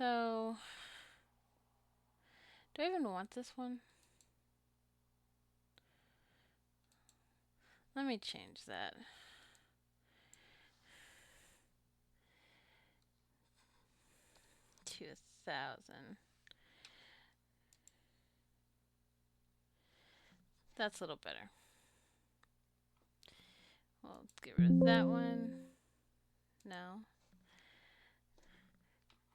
So, do I even want this one? Let me change that. To 1,000. That's a little better. Well, let's get rid of that one. No.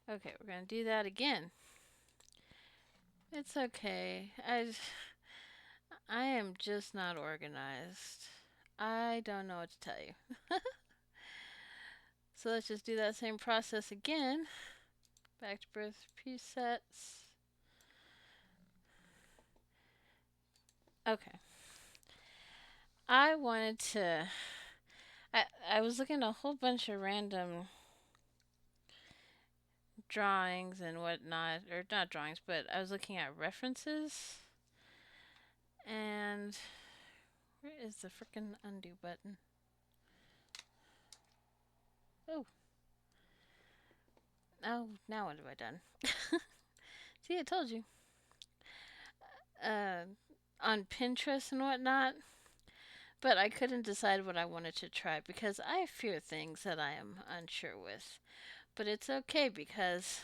Okay, we're gonna do that again. It's okay. I am just not organized. I don't know what to tell you. So let's just do that same process again. Back to birth presets. Okay. I wanted to. I was looking at a whole bunch of random drawings and whatnot, or not drawings, but I was looking at references. And where is the frickin' undo button? Oh, oh, now what have I done? See, I told you. Uh, on Pinterest and whatnot, but I couldn't decide what I wanted to try because I fear things that I am unsure with. But it's okay because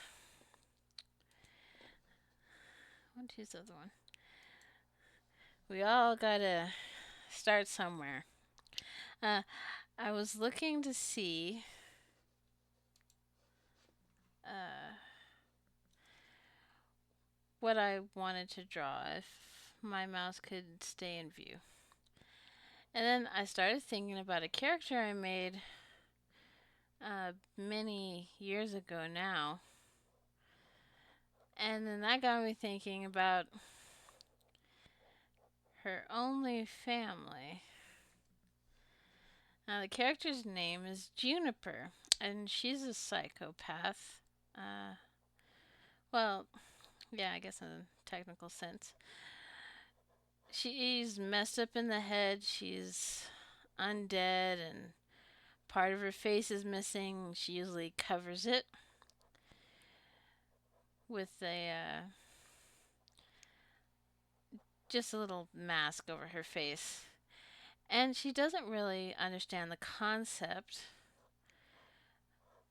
one, two's the other one. We all gotta start somewhere. Uh, I was looking to see uh, what I wanted to draw if my mouse could stay in view. And then I started thinking about a character I made many years ago now. And then that got me thinking about her only family. Now, the character's name is Juniper, and she's a psychopath. Uh, well, yeah, I guess in a technical sense. She's messed up in the head, she's undead, and part of her face is missing. She usually covers it with just a little mask over her face. And she doesn't really understand the concept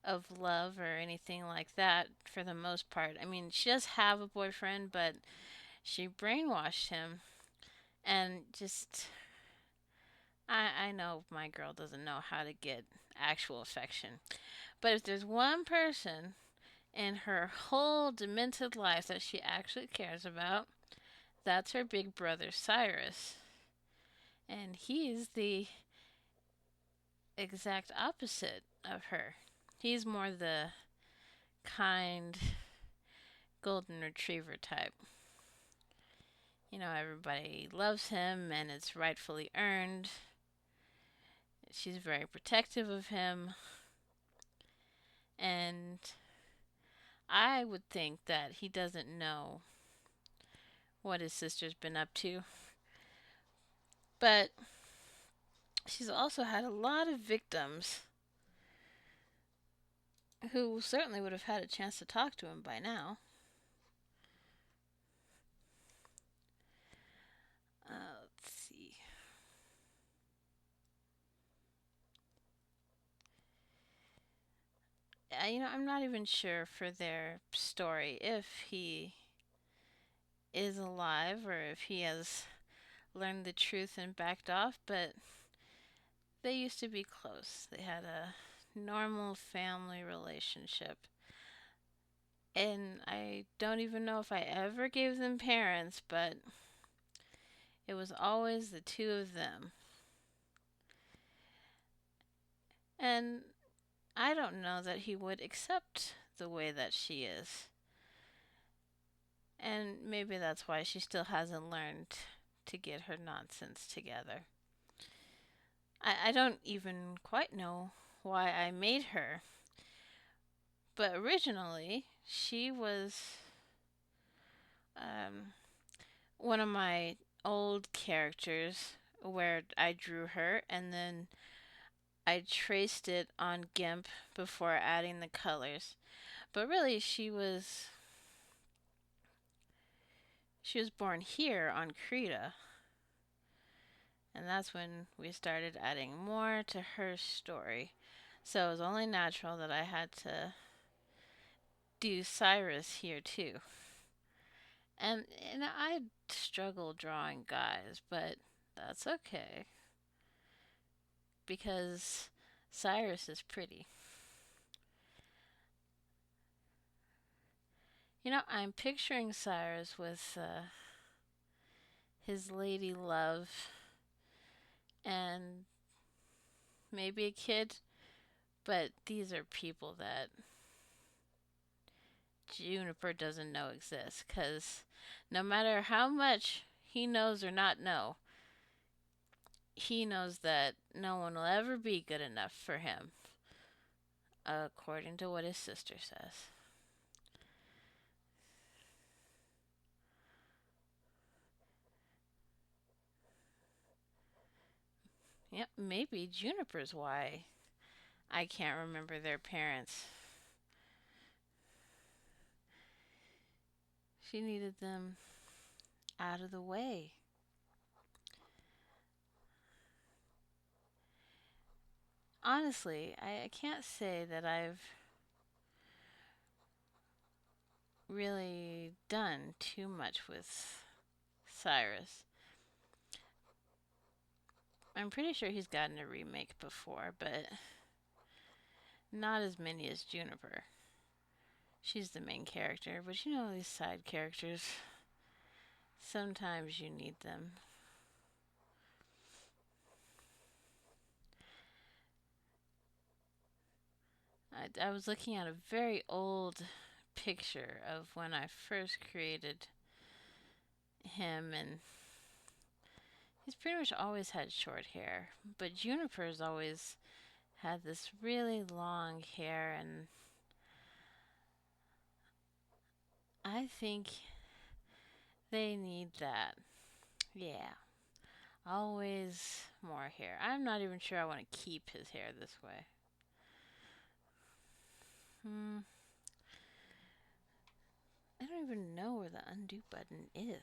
of love or anything like that for the most part. I mean, she does have a boyfriend, but she brainwashed him and just I know my girl doesn't know how to get actual affection. But if there's one person in her whole demented life that she actually cares about, that's her big brother Cyrus. And he's the exact opposite of her. He's more the kind golden retriever type. You know, everybody loves him and it's rightfully earned. She's very protective of him. And I would think that he doesn't know what his sister's been up to. But she's also had a lot of victims who certainly would have had a chance to talk to him by now. Let's see. I'm not even sure for their story if he is alive or if he has learned the truth and backed off, but they used to be close. They had a normal family relationship. And I don't even know if I ever gave them parents, but it was always the two of them. And I don't know that he would accept the way that she is. And maybe that's why she still hasn't learned to get her nonsense together. I don't even quite know why I made her. But originally, she was um, one of my old characters where I drew her and then I traced it on GIMP before adding the colors. But really, she was born here on Krita, and that's when we started adding more to her story. So it was only natural that I had to do Cyrus here too. And I struggle drawing guys, but that's okay because Cyrus is pretty. I'm picturing Cyrus with his lady love and maybe a kid, but these are people that Juniper doesn't know exist because no matter how much he knows or not know, he knows that no one will ever be good enough for him, according to what his sister says. Yep, maybe Juniper's why I can't remember their parents. She needed them out of the way. Honestly, I can't say that I've really done too much with Cyrus. I'm pretty sure he's gotten a remake before, but not as many as Juniper. She's the main character, but these side characters, sometimes you need them. I was looking at a very old picture of when I first created him, and he's pretty much always had short hair, but Juniper's always had this really long hair, and I think they need that. Yeah, always more hair. I'm not even sure I want to keep his hair this way. Hmm, I don't even know where the undo button is.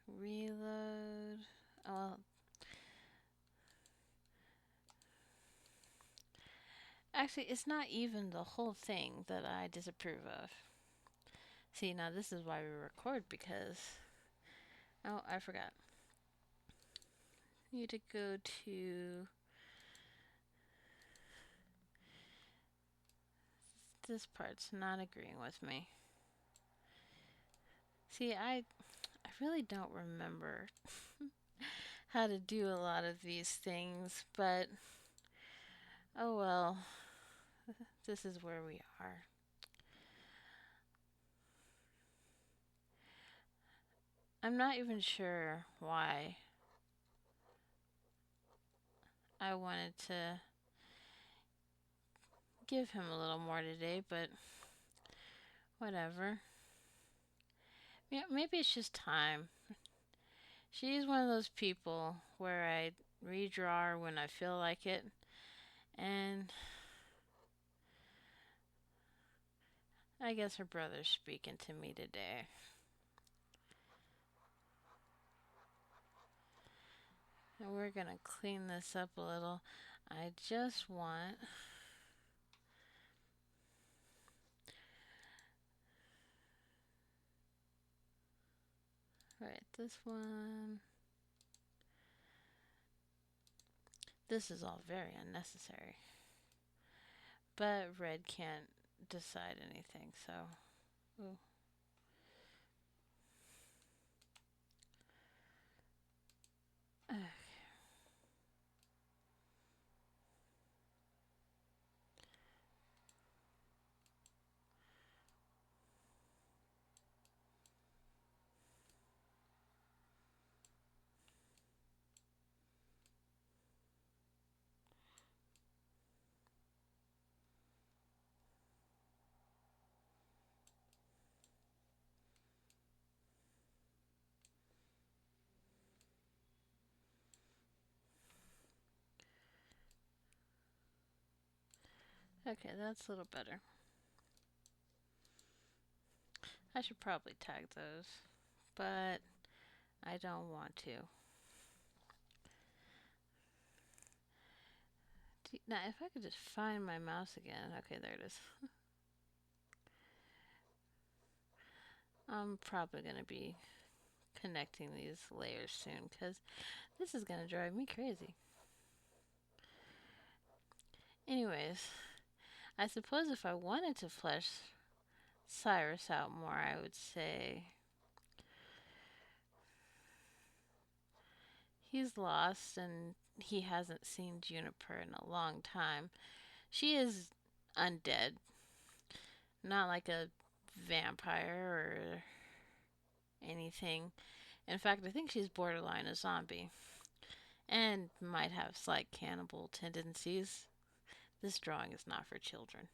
Reload. Oh, actually, it's not even the whole thing that I disapprove of. See, now this is why we record because. Oh, I forgot. You need to go to. This part's not agreeing with me. See, I really don't remember how to do a lot of these things, but oh well, this is where we are. I'm not even sure why I wanted to give him a little more today, but whatever. Yeah, maybe it's just time. She's one of those people where I redraw her when I feel like it, and I guess her brother's speaking to me today. And we're gonna clean this up a little. I just want. Right, this one. This is all very unnecessary. But red can't decide anything, so. Ooh. Okay, that's a little better. I should probably tag those, but I don't want to. Now, if I could just find my mouse again. Okay, there it is. I'm probably going to be connecting these layers soon because this is going to drive me crazy. Anyways, I suppose if I wanted to flesh Cyrus out more, I would say he's lost and he hasn't seen Juniper in a long time. She is undead, not like a vampire or anything. In fact, I think she's borderline a zombie and might have slight cannibal tendencies. This drawing is not for children.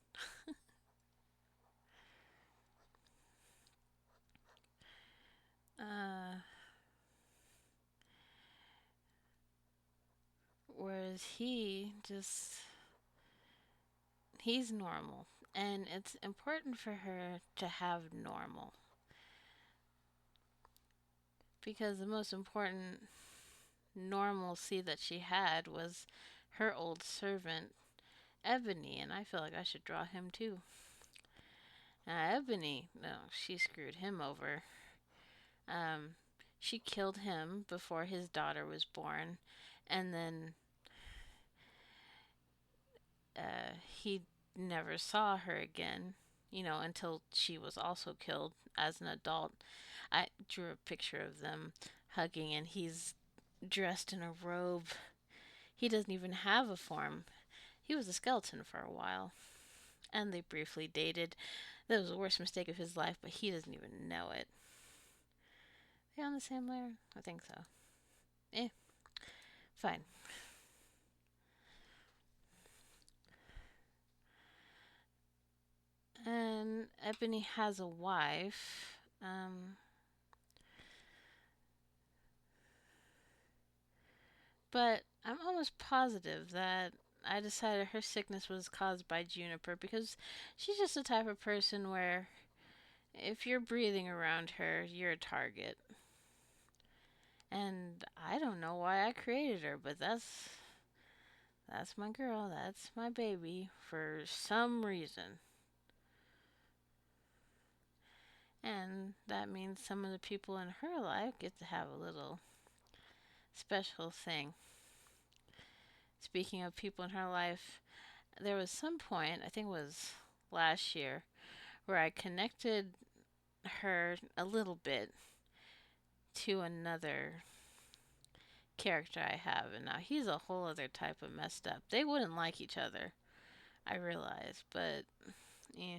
Uh, Whereas he's normal. And it's important for her to have normal. Because the most important normalcy that she had was her old servant, Ebony. And I feel like I should draw him too. Now, Ebony, no, she screwed him over. Um, she killed him before his daughter was born. And then he never saw her again, until she was also killed as an adult. I drew a picture of them hugging, and he's dressed in a robe. He doesn't even have a form. He was a skeleton for a while, and they briefly dated. That was the worst mistake of his life, but he doesn't even know it. They on the same layer? I think so. Eh, fine. And Ebony has a wife. But I'm almost positive that I decided her sickness was caused by Juniper because she's just the type of person where if you're breathing around her, you're a target. And I don't know why I created her, but that's my girl, that's my baby for some reason. And that means some of the people in her life get to have a little special thing. Speaking of people in her life, there was some point, I think it was last year, where I connected her a little bit to another character I have, and now he's a whole other type of messed up. They wouldn't like each other, I realize, but yeah,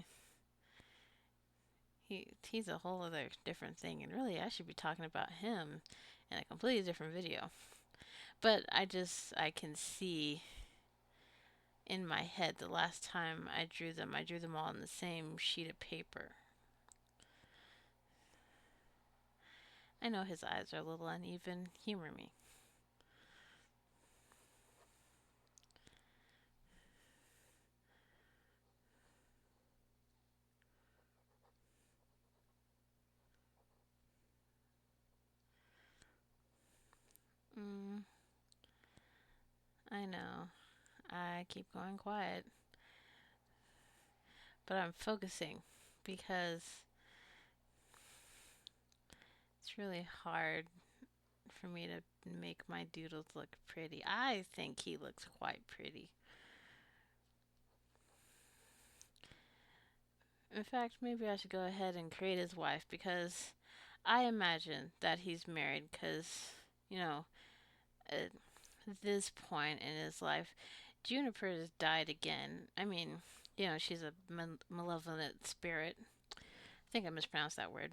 he's a whole other different thing, and really I should be talking about him in a completely different video. But I can see in my head the last time I drew them all on the same sheet of paper. I know his eyes are a little uneven. Humor me. Mm, I know. I keep going quiet, but I'm focusing because it's really hard for me to make my doodles look pretty. I think he looks quite pretty. In fact, maybe I should go ahead and create his wife because I imagine that he's married because, you know, at this point in his life, Juniper has died again. I mean, she's a malevolent spirit. I think I mispronounced that word.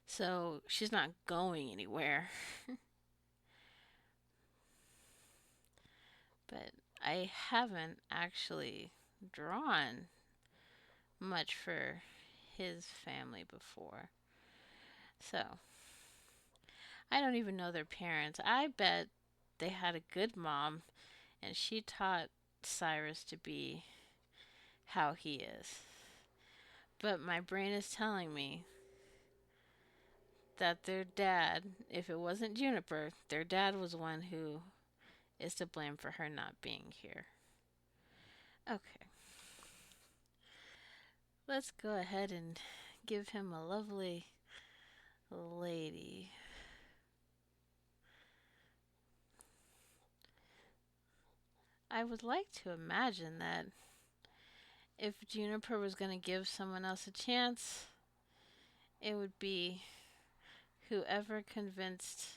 So she's not going anywhere. But I haven't actually drawn much for his family before. So I don't even know their parents. I bet they had a good mom and she taught Cyrus to be how he is. But my brain is telling me that their dad, if it wasn't Juniper, their dad was one who is to blame for her not being here. Okay, let's go ahead and give him a lovely lady. I would like to imagine that if Juniper was going to give someone else a chance, it would be whoever convinced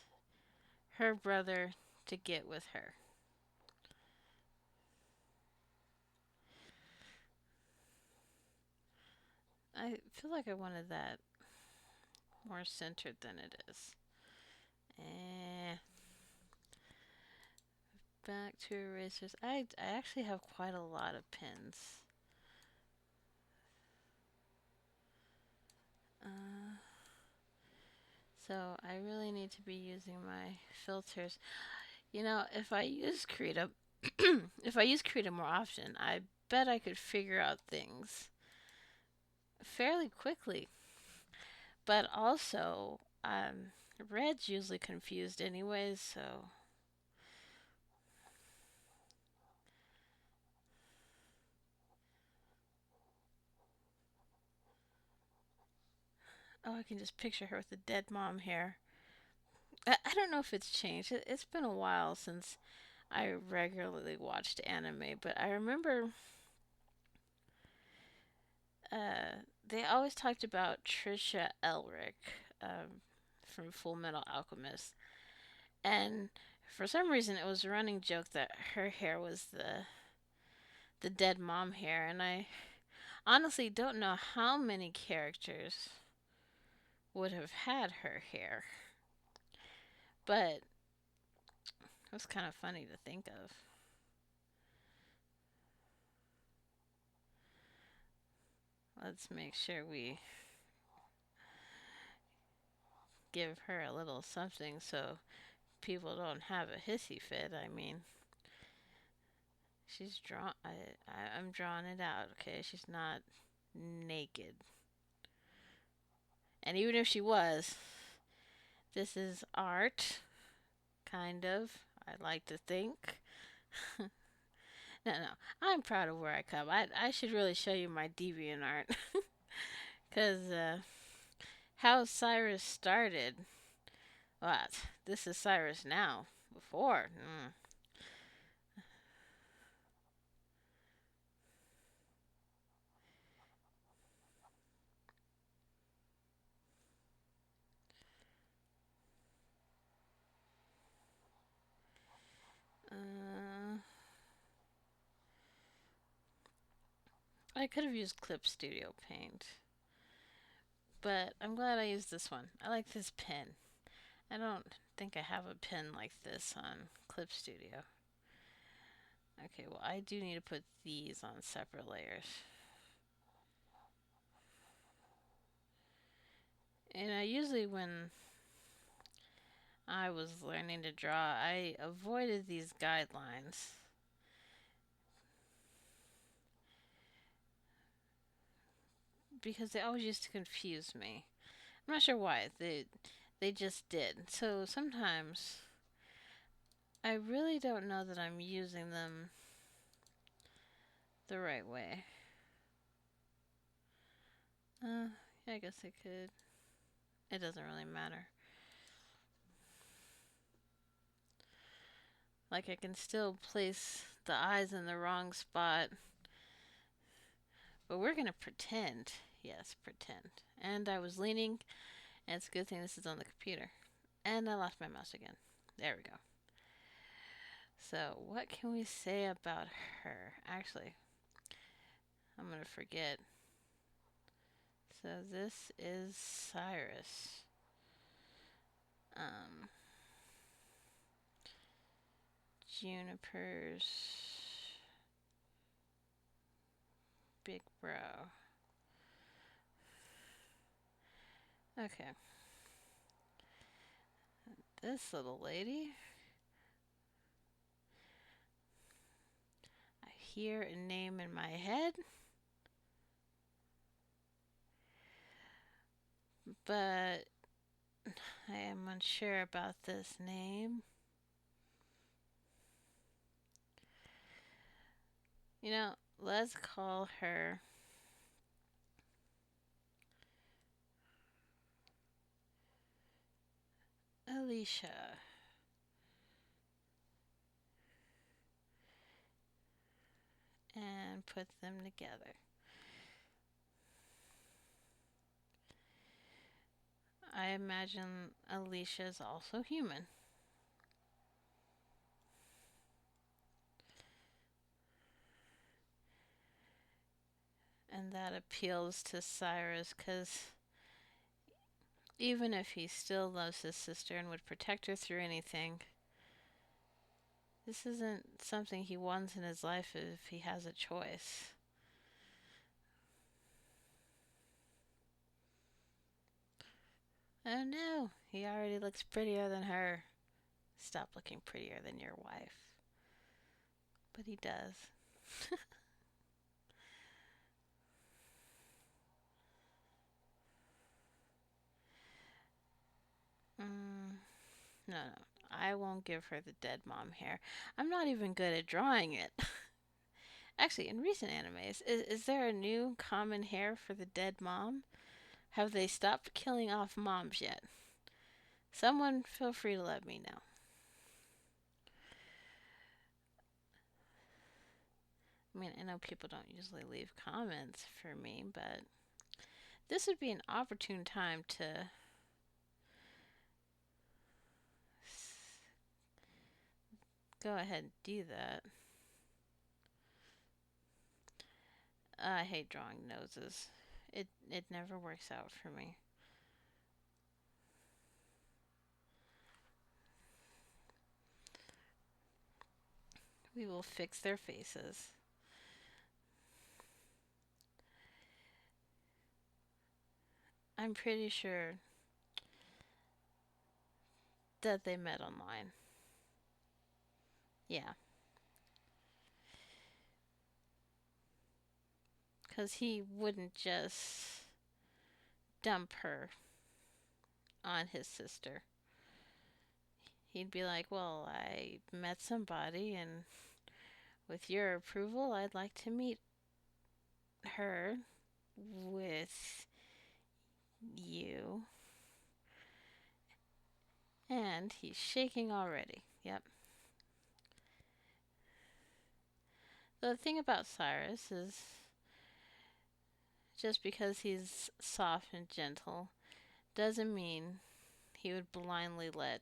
her brother to get with her. I feel like I wanted that more centered than it is. Eh, back to erasers. I actually have quite a lot of pins. Uh, so I really need to be using my filters. If I use Krita, if I use Krita more often, I bet I could figure out things fairly quickly. But also, red's usually confused anyways, so. Oh, I can just picture her with the dead mom hair. I don't know if it's changed. It's been a while since I regularly watched anime, but I remember they always talked about Trisha Elric from Full Metal Alchemist, and for some reason it was a running joke that her hair was the dead mom hair, and I honestly don't know how many characters would have had her hair, but it was kind of funny to think of. Let's make sure we give her a little something so people don't have a hissy fit. I mean, she's drawn. I'm drawing it out. Okay, she's not naked, and even if she was, this is art, kind of. I like to think. No, I'm proud of where I come. I should really show you my deviant art, cause how Cyrus started. What? This is Cyrus now. Before. I could have used Clip Studio Paint, but I'm glad I used this one. I like this pen. I don't think I have a pen like this on Clip Studio. Okay, well, I do need to put these on separate layers. And I usually, when I was learning to draw, I avoided these guidelines because they always used to confuse me. I'm not sure why. They just did. So sometimes I really don't know that I'm using them the right way. Yeah, I guess I could. It doesn't really matter. Like, I can still place the eyes in the wrong spot. But we're going to pretend. Yes, pretend. And I was leaning, and it's a good thing this is on the computer. And I lost my mouse again. There we go. So, what can we say about her? Actually, I'm going to forget. So, this is Cyrus. Um, Juniper's big brow. Okay. This little lady. hear a name in my head, but I am unsure about this name. You know, let's call her Alicia and put them together. I imagine Alicia is also human. And that appeals to Cyrus because even if he still loves his sister and would protect her through anything, this isn't something he wants in his life if he has a choice. Oh no, he already looks prettier than her. Stop looking prettier than your wife. But he does. Mm, no, no. I won't give her the dead mom hair. I'm not even good at drawing it. Actually, in recent animes, is there a new common hair for the dead mom? Have they stopped killing off moms yet? Someone feel free to let me know. I mean, I know people don't usually leave comments for me, but this would be an opportune time to go ahead and do that. I hate drawing noses. It never works out for me. We will fix their faces. I'm pretty sure that they met online. Yeah, because he wouldn't just dump her on his sister. He'd be like, well, I met somebody, and with your approval, I'd like to meet her with you. And he's shaking already. Yep. The thing about Cyrus is just because he's soft and gentle doesn't mean he would blindly let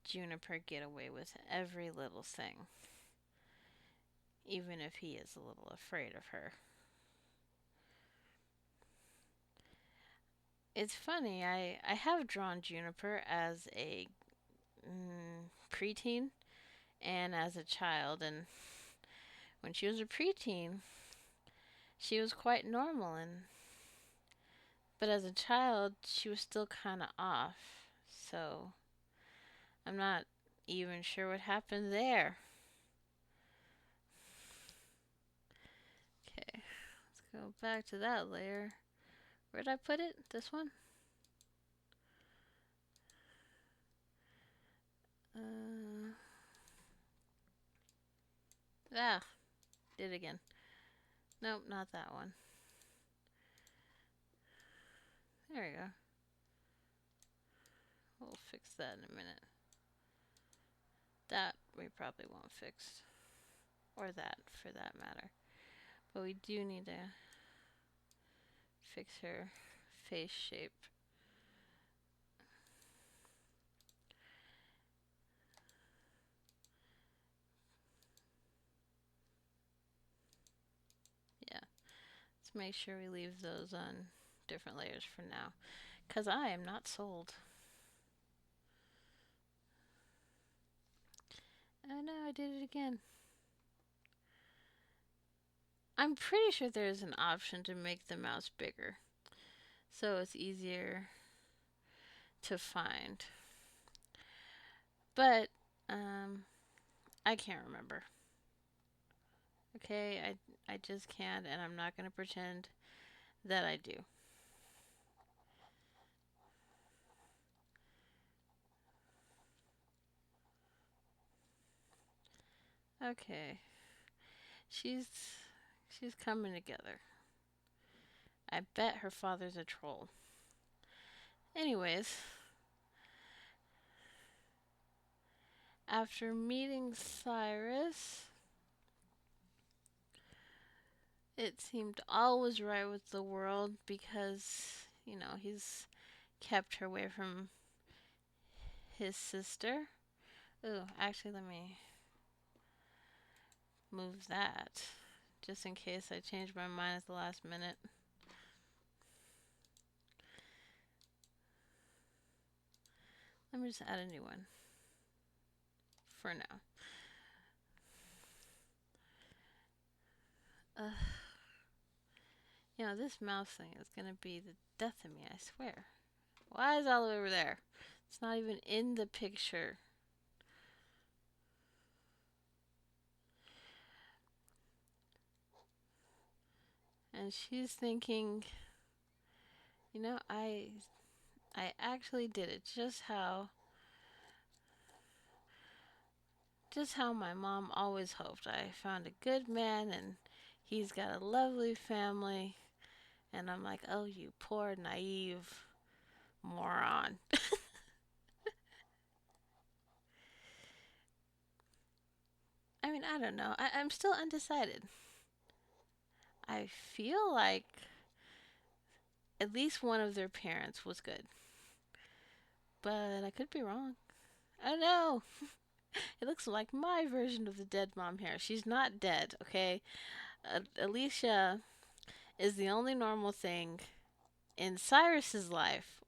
Juniper get away with every little thing, even if he is a little afraid of her. It's funny, I have drawn Juniper as a preteen and as a child, and when she was a preteen, she was quite normal, and but as a child, she was still kind of off. So I'm not even sure what happened there. Okay, let's go back to that layer. Where did I put it? This one? Uh, ah, did it again. Nope, not that one. There we go. We'll fix that in a minute. That we probably won't fix. Or that, for that matter. But we do need to fix her face shape. Yeah. Let's make sure we leave those on different layers for now. Because I am not sold. Oh no, I did it again. I'm pretty sure there's an option to make the mouse bigger, so it's easier to find. But I can't remember. Okay, I just can't, and I'm not gonna pretend that I do. Okay, she's she's coming together. I bet her father's a troll. Anyways, after meeting Cyrus, it seemed all was right with the world because, he's kept her away from his sister. Ooh, actually, let me move that just in case I change my mind at the last minute. Let me just add a new one for now. This mouse thing is gonna be the death of me, I swear. Why is it all the way over there? It's not even in the picture. And she's thinking, I actually did it just how my mom always hoped. I found a good man and he's got a lovely family. And I'm like, oh, you poor naive moron. I mean, I don't know. I'm still undecided. I feel like at least one of their parents was good. But I could be wrong. I don't know. It looks like my version of the dead mom here. She's not dead, okay? Alicia is the only normal thing in Cyrus's life.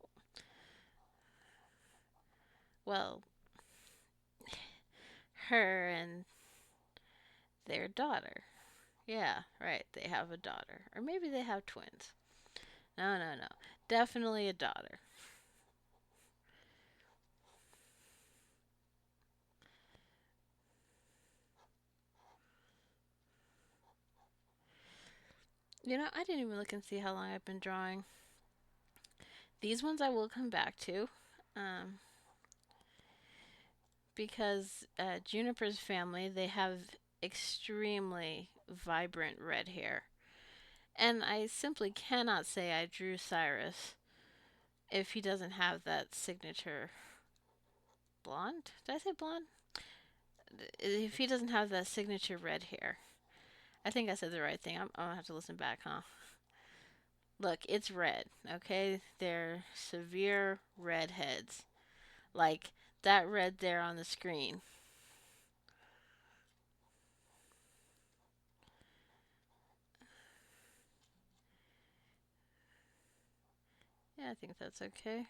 Well, her and their daughter. Yeah, right. They have a daughter. Or maybe they have twins. No, no, no. Definitely a daughter. I didn't even look and see how long I've been drawing. These ones I will come back to. Um, because Juniper's family, they have extremely vibrant red hair. And I simply cannot say I drew Cyrus if he doesn't have that signature blonde. Did I say blonde? If he doesn't have that signature red hair. I think I said the right thing. I'm gonna have to listen back, huh? Look, it's red, okay? They're severe redheads. Like that red there on the screen. Yeah, I think that's okay.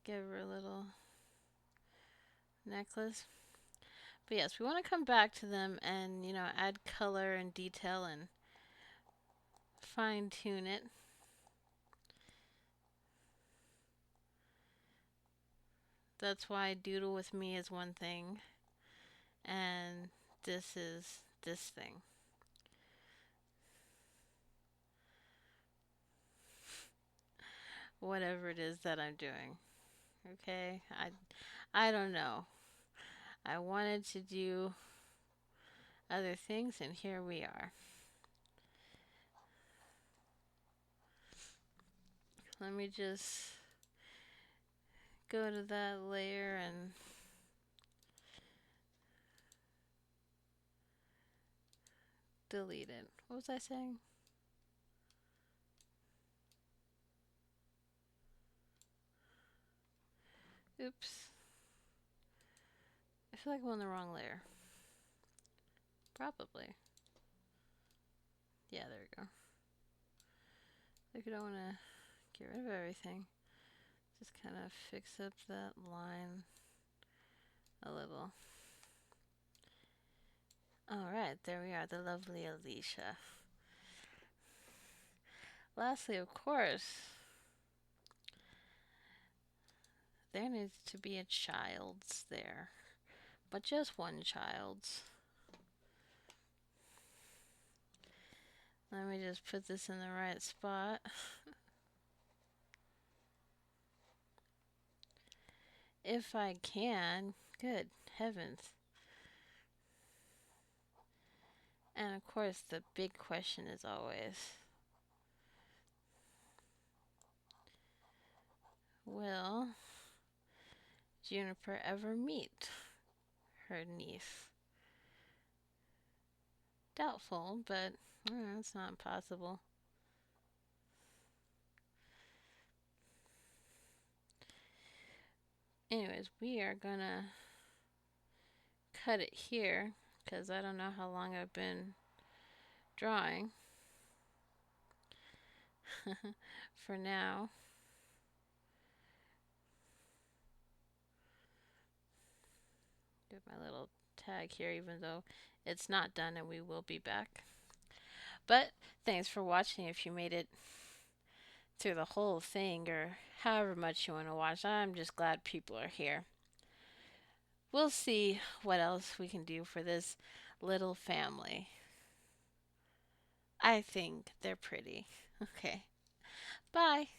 Give her a little necklace. But yes, we want to come back to them and, add color and detail and fine tune it. That's why doodle with me is one thing and this is this thing. Whatever it is that I'm doing. Okay? I don't know. I wanted to do other things and here we are. Let me just go to that layer and delete it. What was I saying? Oops. I feel like I'm on the wrong layer. Probably. Yeah, there we go. Like I don't want to get rid of everything. Just kind of fix up that line a little. Alright, there we are, the lovely Alicia. Lastly, of course, there needs to be a child's there. But just one child's. Let me just put this in the right spot. If I can. Good heavens. And of course, the big question is always, will Juniper ever meet her niece? Doubtful, but it's not impossible. Anyways, we are gonna cut it here because I don't know how long I've been drawing. For now. Give my little tag here, even though it's not done and we will be back. But thanks for watching. If you made it through the whole thing or however much you want to watch, I'm just glad people are here. We'll see what else we can do for this little family. I think they're pretty. Okay. Bye.